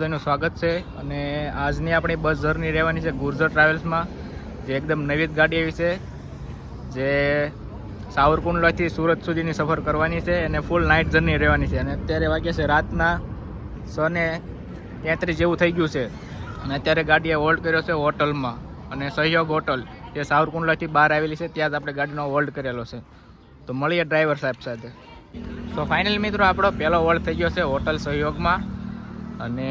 બધાનું સ્વાગત છે અને આજની આપણી બસ જર્ની રહેવાની છે ગુર્જર ટ્રાવેલ્સમાં, જે એકદમ નવી ગાડી આવી છે, જે સાવરકુંડલાથી સુરત સુધીની સફર કરવાની છે અને ફૂલ નાઇટ જર્ની રહેવાની છે. અને અત્યારે વાગ્યા છે રાતના 6:33 જેવું થઈ ગયું છે અને અત્યારે ગાડીએ હોલ્ડ કર્યો છે હોટલમાં, અને સહયોગ હોટલ જે સાવરકુંડલાથી બહાર આવેલી છે ત્યાં જ આપણે ગાડીનો હોલ્ડ કરેલો છે. તો મળીએ ડ્રાઈવર સાહેબ સાથે. સો ફાઇનલ મિત્રો આપણો પહેલો હોલ્ડ થઈ ગયો છે હોટલ સહયોગમાં, અને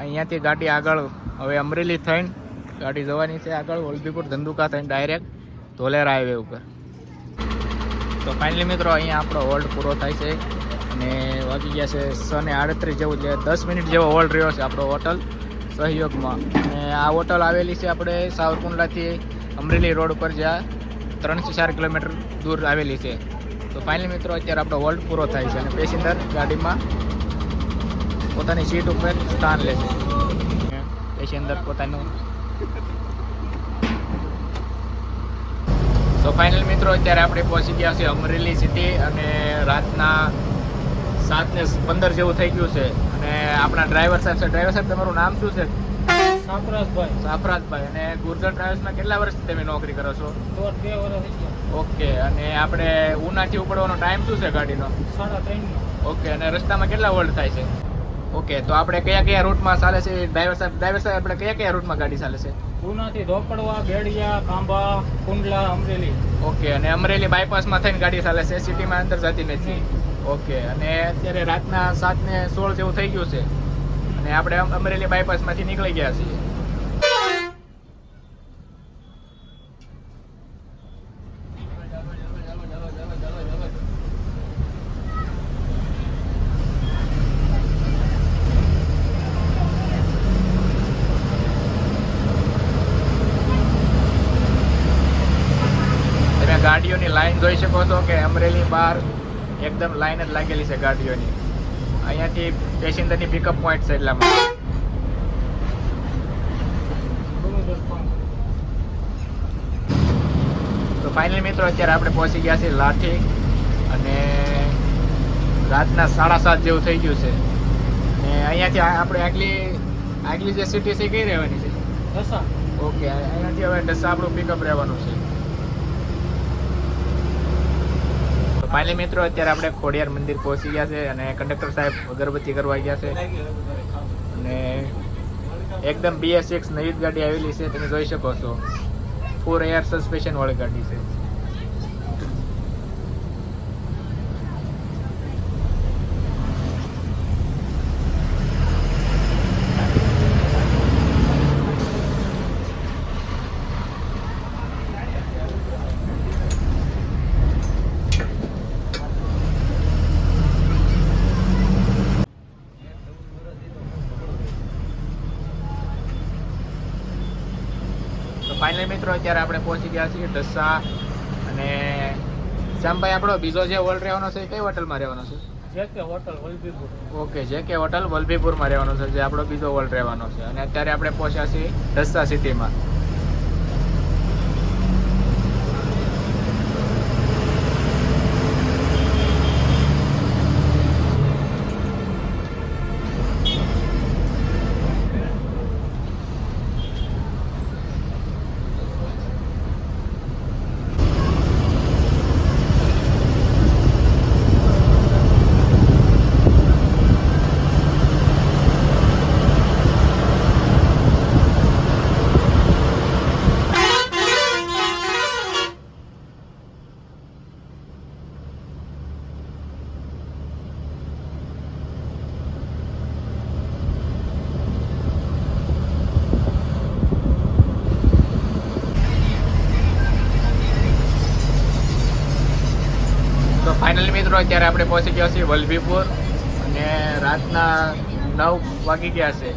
અહીંયાથી ગાડી આગળ હવે અમરેલી થઈને ગાડી જવાની છે આગળ વલભીપુર ધંધુકા થઈને ડાયરેક્ટ ધોલેરા હાઈવે ઉપર. તો ફાઇનલી મિત્રો અહીંયા આપણો હોલ્ડ પૂરો થાય છે અને વાગી ગયા છે 6:38 જેવું, જે 10 મિનિટ જેવો હોલ્ડ રહ્યો છે આપણો હોટલ સહયોગમાં. અને આ હોટલ આવેલી છે આપણે સાવરકુંડલાથી અમરેલી રોડ ઉપર, જ્યાં 3 થી 4 કિલોમીટર દૂર આવેલી છે. તો ફાઇનલી મિત્રો અત્યારે આપણો હોલ્ડ પૂરો થાય છે અને પેસેન્જર ગાડીમાં પોતાની સીટ ઉપર સ્થાન લે છે. પેસેન્જર પોતાનું. તો ફાઇનલ મિત્રો અત્યારે આપણે પહોંચી ગયા છે અમરેલી સિટી, અને રાતના 7:15 જેવું થઈ ગયું છે. અને આપણા ડ્રાઈવર સાહેબ છે. ડ્રાઈવર સાહેબ, તમારું નામ શું છે? સાફરાજભાઈ. અને ગુર્જર ટ્રાવેલ્સમાં કેટલા વર્ષથી તમે નોકરી કરો છો? 2 વર્ષ થઈ ગયા. ઓકે. અને આપણે ઉનાથી ઉપડવાનો ટાઈમ શું છે ગાડીનો? 3:30. ઓકે. અને રસ્તામાં કેટલા હોલ્ડ થાય છે? ઓકે. તો આપણે કયા રૂટમાં ચાલે છે ડ્રાઈવર સાહેબ? આપણે કયા રૂટમાં ગાડી ચાલે છે? ઉનાથી ધોકડવા, બેડિયા, ખાંભા, કુંડલા, અમરેલી. ઓકે. અને અમરેલી બાયપાસમાં થઈને ગાડી ચાલે છે, સિટીમાં અંદર જતી નથી. ઓકે. અને અત્યારે રાતના 7:16 જેવું થઈ ગયું છે અને આપણે અમરેલી બાયપાસમાંથી નીકળી ગયા છીએ. ગાડીઓની લાઈન જોઈ શકો છો કે અમરેલી બહાર એકદમ લાઈન જ લાગેલી છે ગાડીઓની. અહીંયાથી પેસેન્જરની પિકઅપ પોઈન્ટ છે એટલામાં. તો ફાઇનલ મિત્રો અત્યારે આપણે પહોંચી ગયા છીએ લાઠી, અને રાતના 7:30 જેવું થઈ ગયું છે. અને અહીંયાથી આપણે આગલી જે સિટી છે કઈ રહેવાની છે? દસા. ઓકે. અહીંયાથી હવે દસા આપણું પિકઅપ રહેવાનું છે. ફાઇનલી મિત્રો અત્યારે આપણે ખોડિયાર મંદિર પહોંચી ગયા છે અને કંડક્ટર સાહેબ અગરબત્તી કરવા ગયા છે. અને એકદમ BS6 નવી ગાડી આવેલી છે, તમે જોઈ શકો છો. 4 એર સસ્પેન્શન વાળી ગાડી છે. ફાઇનલી મિત્રો અત્યારે આપણે પહોંચી ગયા છીએ ઢસા. અને શ્યામભાઈ, આપણો બીજો જે હોલ્ડ રહેવાનો છે કઈ હોટલમાં રહેવાનો છે? JK hotel Vallabhipur. Okay. JK hotel વલભીપુરમાં રહેવાનો છે, જે આપણો બીજો હોલ્ડ રહેવાનો છે. અને અત્યારે આપણે પહોંચ્યા છીએ ઢસા સિટીમાં. ફાઇનલી મિત્રો અત્યારે આપણે પહોંચી ગયા છીએ વલભીપુર, અને રાતના 9 વાગી ગયા છે.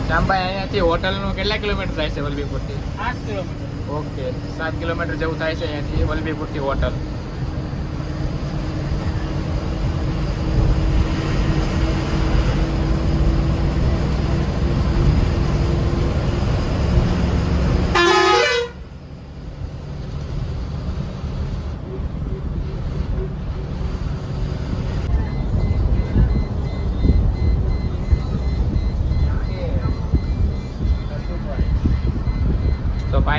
શ્યામભાઈ, અહીંયાથી હોટલનું કેટલા કિલોમીટર થાય છે વલભીપુરથી? 8 કિલોમીટર. ઓકે. 7 કિલોમીટર જેવું થાય છે અહીંયાથી વલભીપુરથી હોટલ.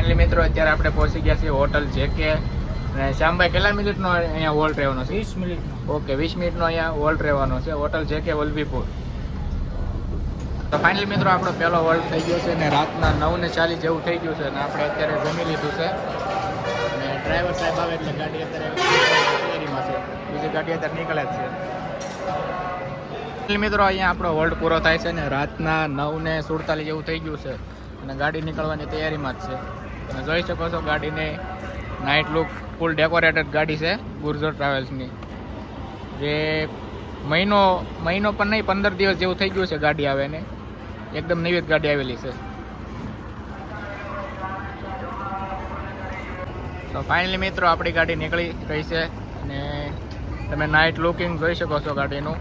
ફાઇનલી મિત્રો અત્યારે આપણે પહોંચી ગયા છીએ હોટલ જેકે. અને શ્યામભાઈ કેટલા મિનિટનો અહીંયા હોલ્ટ રહેવાનો છે? 20 મિનિટનો. ઓકે, 20 મિનિટનો અહીંયા હોલ્ટ રહેવાનો છે હોટલ જેકે વલભીપુર. તો ફાઇનલી મિત્રો આપણો પહેલો હોલ્ટ થઈ ગયો છે અને રાતના 9:40 જેવું થઈ ગયું છે અને આપણે અત્યારે જમી લીધું છે અને ડ્રાઈવર સાહેબ આવે એટલે ગાડી અત્યારે તૈયારીમાં છે. બીજી ગાડી અત્યારે નીકળે જ છે. મિત્રો અહીંયા આપણો હોલ્ટ પૂરો થાય છે ને રાતના 9:47 જેવું થઈ ગયું છે અને ગાડી નીકળવાની તૈયારીમાં જ છે. તમે જોઈ શકો છો ગાડીને નાઇટ લુક ફૂલ ડેકોરેટેડ ગાડી છે ગુર્જર ટ્રાવેલ્સની. જે મહિનો પણ નહીં 15 દિવસ જેવું થઈ ગયું છે ગાડી આવે ને, એકદમ નવી ગાડી આવેલી છે. તો ફાઇનલી મિત્રો આપણી ગાડી નીકળી રહી છે અને તમે નાઇટ લુકિંગ જોઈ શકો છો ગાડીનું.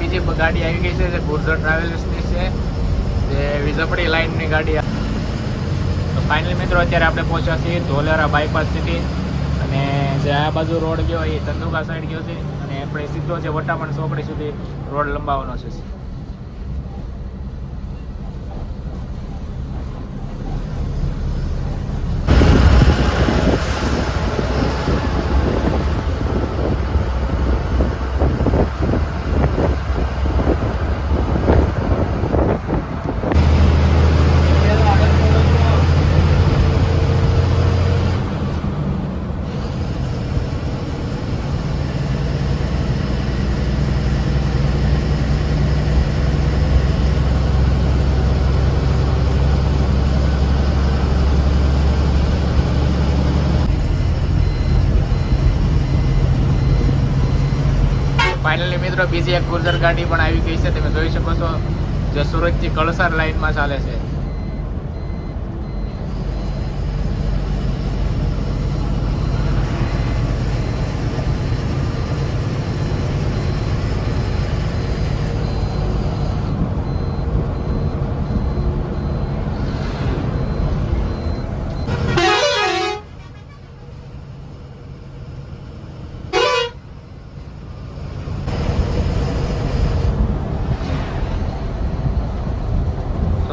બીજી ગાડી આવી ગઈ છે જે ગુર્જર ટ્રાવેલ્સની છે, જે વિઝપડી લાઇનની ગાડી. તો ફાઇનલી મિત્રો અત્યારે આપણે પહોંચ્યા છીએ ધોલેરા બાયપાસ સિટી અને જે આ બાજુ રોડ ગયો એ ધંધુકા સાઈડ ગયો છે અને આપણે સીધો જે વટામણ ચોકડી સુધી રોડ લંબાવવાનો છે. ફાઇનલી મિત્રો બીજી એક ગુર્જર ગાડી પણ આવી ગઈ છે, તમે જોઈ શકો છો, જે સુરતથી કળસાર લાઇનમાં ચાલે છે.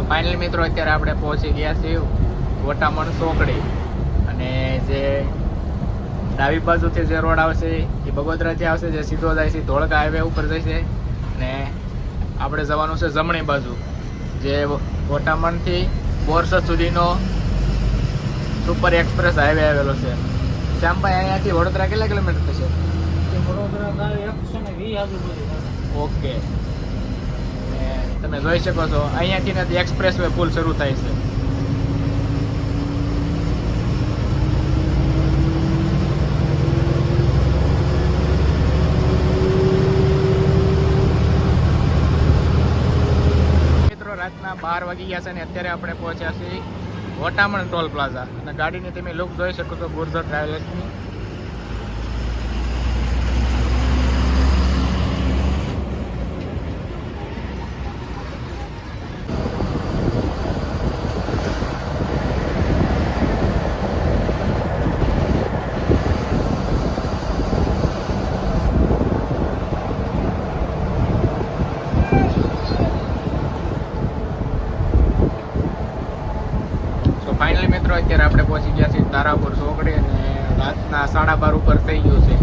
ફાઇનલી મિત્રો અત્યારે આપણે પહોંચી ગયા છીએ વટામણ ચોકડી અને જે ડાબી બાજુથી જે રોડ આવશે એ બગોદરાથી આવશે, જે સીધો જાય છે ધોળકા હાઈવે ઉપર જશે અને આપણે જવાનું છે જમણી બાજુ, જે વટામણથી બોરસદ સુધીનો સુપર એક્સપ્રેસ હાઈવે આવેલો છે. શ્યામભાઈ અહીંયાથી વડોદરા કેટલા કિલોમીટર થશે? વડોદરા 120 આજુબાજુ. ઓકે, તમે જોઈ શકો છો અહીંયાથી નથી એક્સપ્રેસ વે પુલ શરૂ થાય છે. મિત્રો રાતના 12 વાગી ગયા છે અને અત્યારે આપણે પહોંચ્યા છીએ વટામણ ટોલ પ્લાઝા અને ગાડીની તમે લુક જોઈ શકો છો ગુર્જર ટ્રાવેલ્સની. મિત્રો અત્યારે આપણે પહોંચી ગયા છીએ તારાપુર ચોકડી અને રાતના 12:30 ઉપર થઈ ગયું છે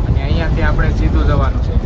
અને અહીંયાથી આપણે સીધું જવાનું છે.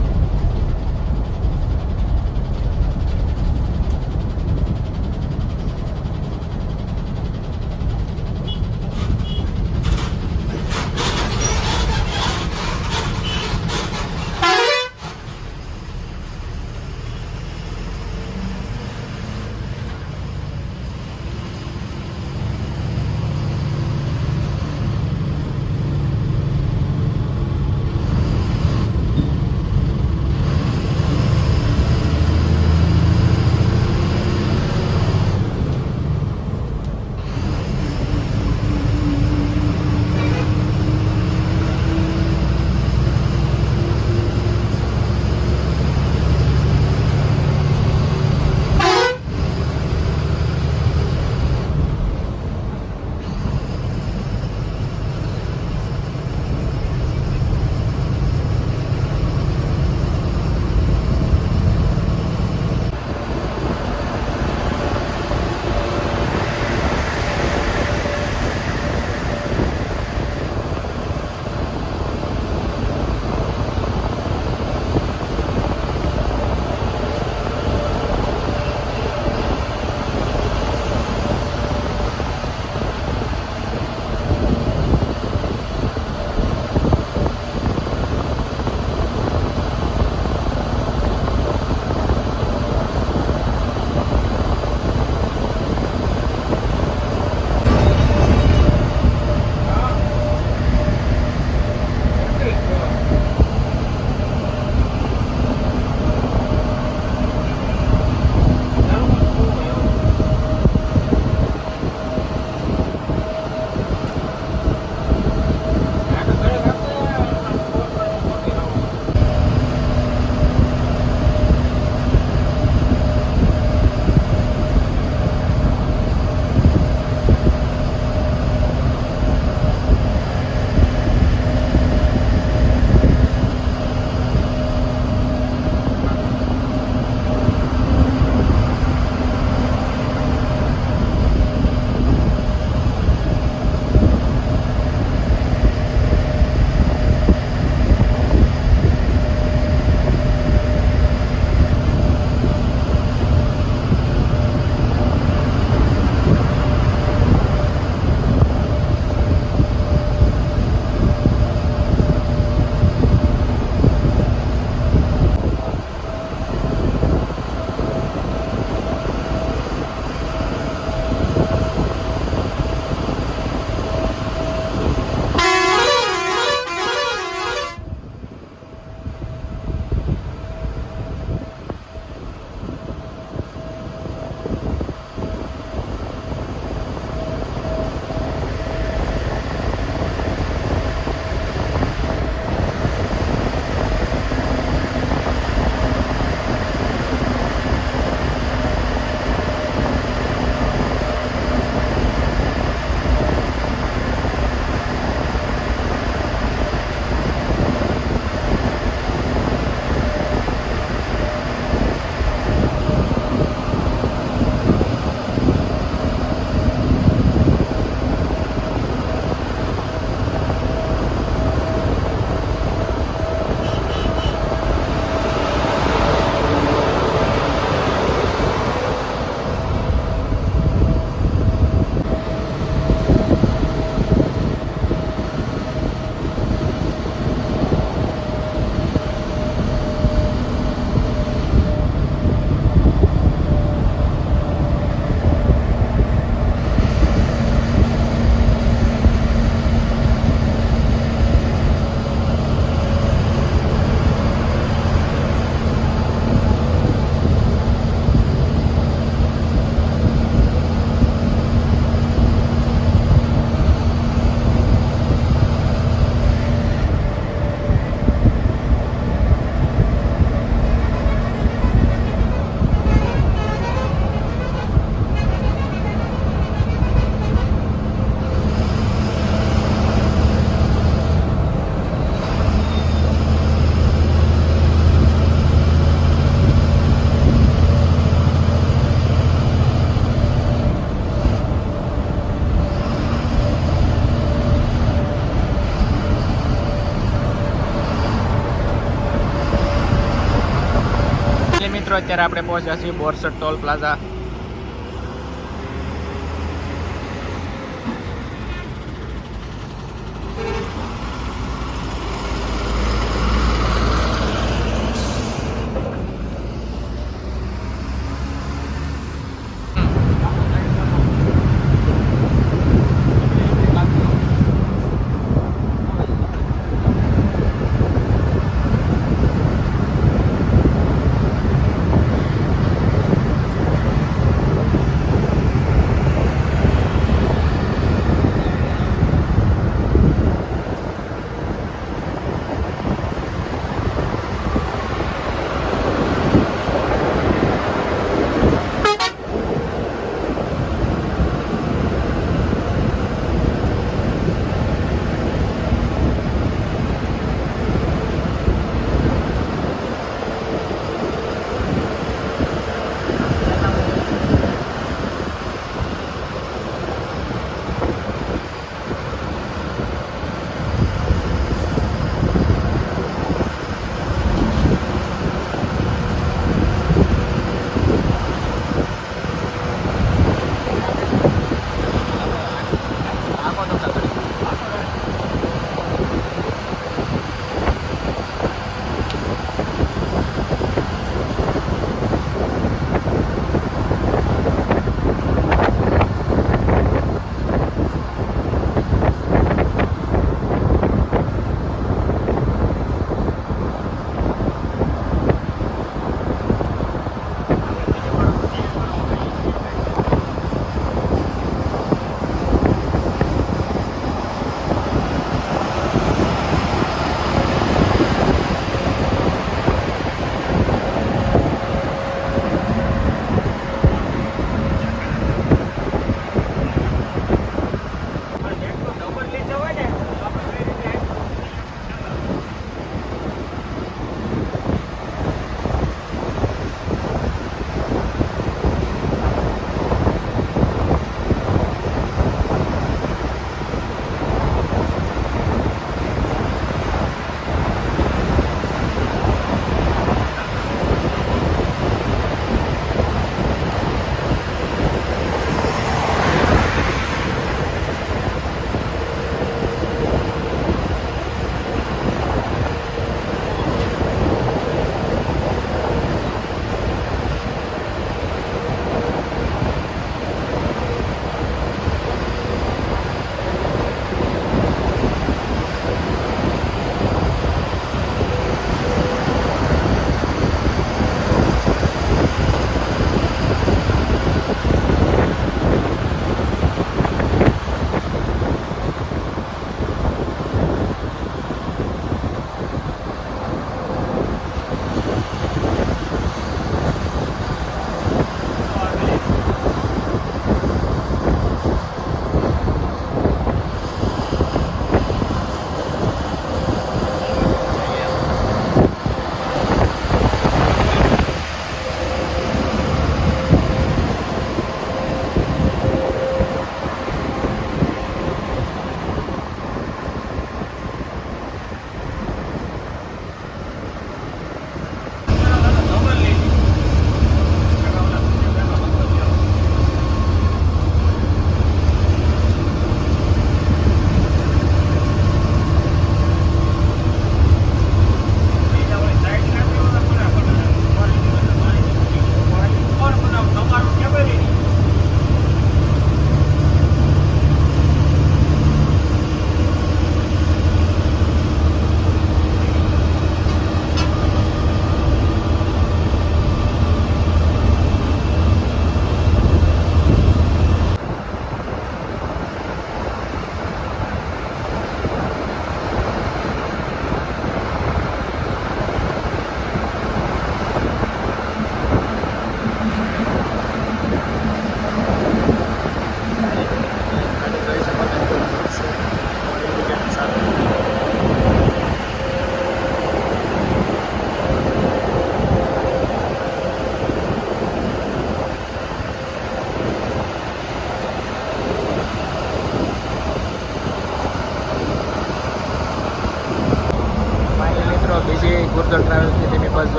અત્યારે આપણે પહોંચ્યા છીએ બોરસદ ટોલ પ્લાઝા.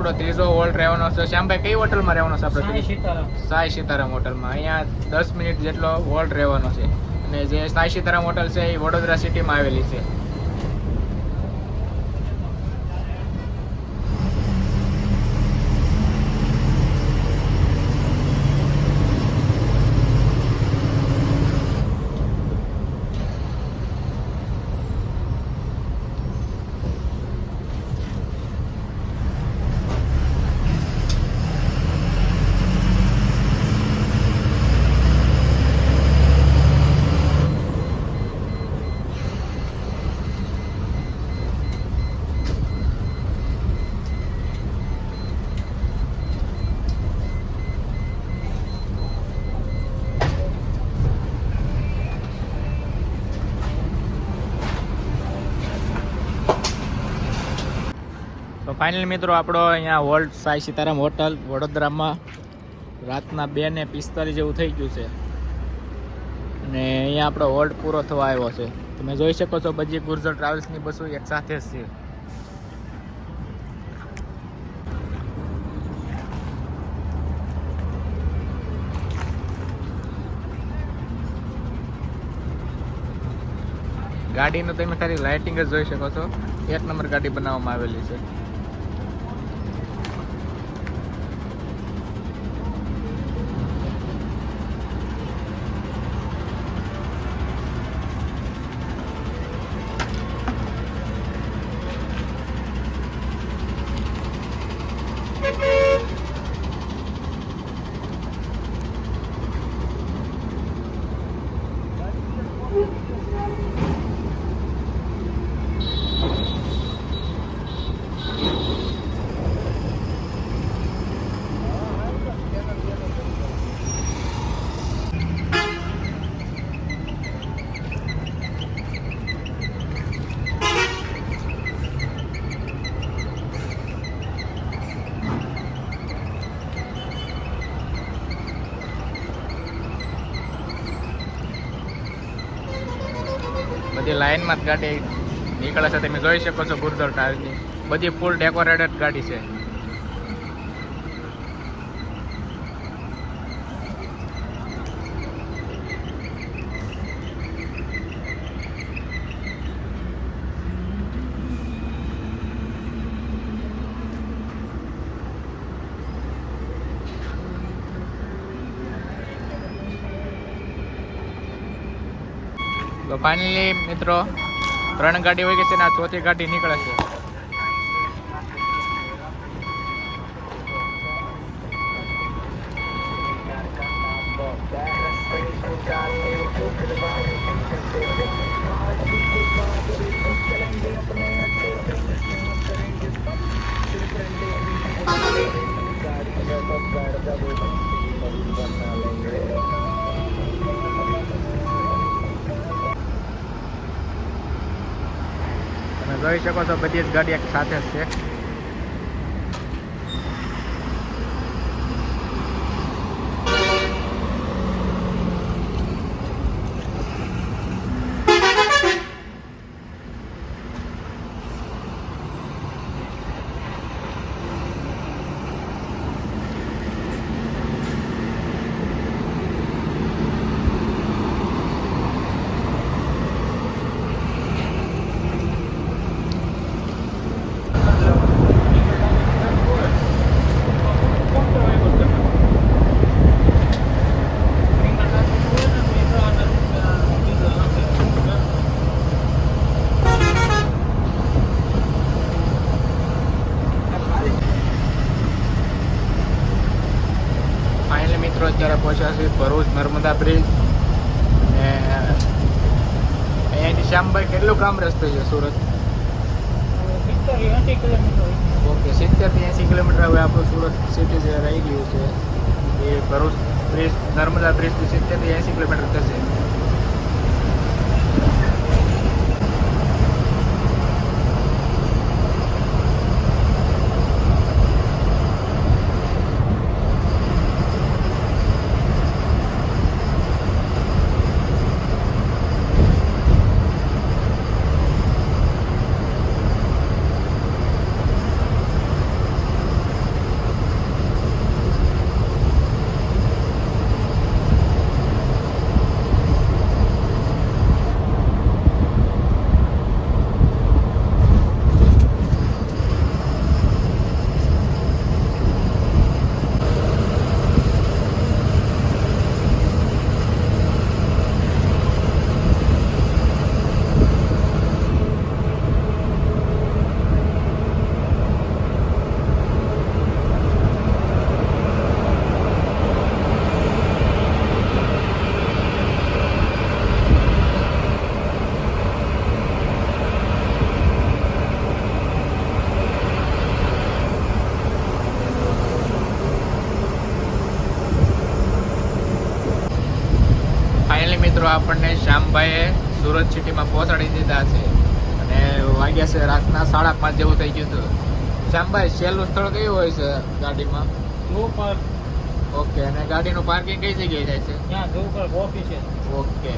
આપણો ત્રીજો હોલ્ડ રહેવાનો છે. શ્યામભાઈ કઈ હોટલમાં રહેવાનો છે આપણે? સાંઈ સીતારામ. સાઈ સીતારામ હોટલમાં. અહીંયા 10 મિનિટ જેટલો હોલ્ડ રહેવાનો છે. અને જે સાઈ સીતારામ હોટલ છે એ વડોદરા સિટીમાં આવેલી છે. તો ફાઇનલી મિત્રો આપણો અહીંયા હોલ્ડ સાઈ સીતારામ હોટલ વડોદરામાં રાતના 2:45 જેવું થઈ ગયું છે. અને અહીંયા આપણો હોલ્ડ પૂરો થવા આવ્યો છે. તમે જોઈ શકો છો બધી ગુર્જર ટ્રાવેલ્સની બસો એક સાથે જ છે. ગાડીનું તમે ખાલી લાઇટિંગ જ જોઈ શકો છો. 1 નંબર ગાડી બનાવવામાં આવેલી છે. બધી લાઈનમાં જ ગાડી નીકળે છે. તમે જોઈ શકો છો ગુર્જર ટાયરની બધી ફૂલ ડેકોરેટેડ ગાડી છે. તો ફાઇનલી મિત્રો 3 ગાડી હોય ગઈ છે ને આ 4થી ગાડી નીકળે છે. જોઈ શકો છો બધી જ ગાડી એક સાથે જ છે. અત્યારે પહોંચ્યા છે ભરૂચ નર્મદા બ્રિજ. અને અહીંયાથી શ્યામભાઈ કેટલું કામ રસ્તો છે સુરત? 70-80 કિલોમીટર. ઓકે, 70 થી 80 કિલોમીટર હવે આપણું સુરત સિટી જે રહી ગયું છે એ ભરૂચ બ્રિજ નર્મદા બ્રિજથી 70 થી 80 કિલોમીટર થશે. આપણને શ્યામભાઈએ સુરત સિટીમાં પહોંચાડી દીધા છે અને વાગ્યા છે રાતના 5:30 જેવું થઈ ગયું હતું. શ્યામભાઈ સહેલું સ્થળ કયું હોય છે ગાડીમાં? ધ્રુવ ઓકે, અને ગાડીનું પાર્કિંગ કઈ જગ્યાએ થાય છે? ત્યાં ધ્રુવ ઓફિસ છે. ઓકે,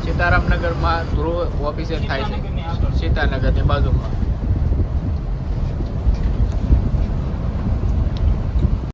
સીતારામનગરમાં ધ્રુવ ઓફિસે થાય છે, સીતાનગરની આગળ. સીતાનગરની બાજુમાં.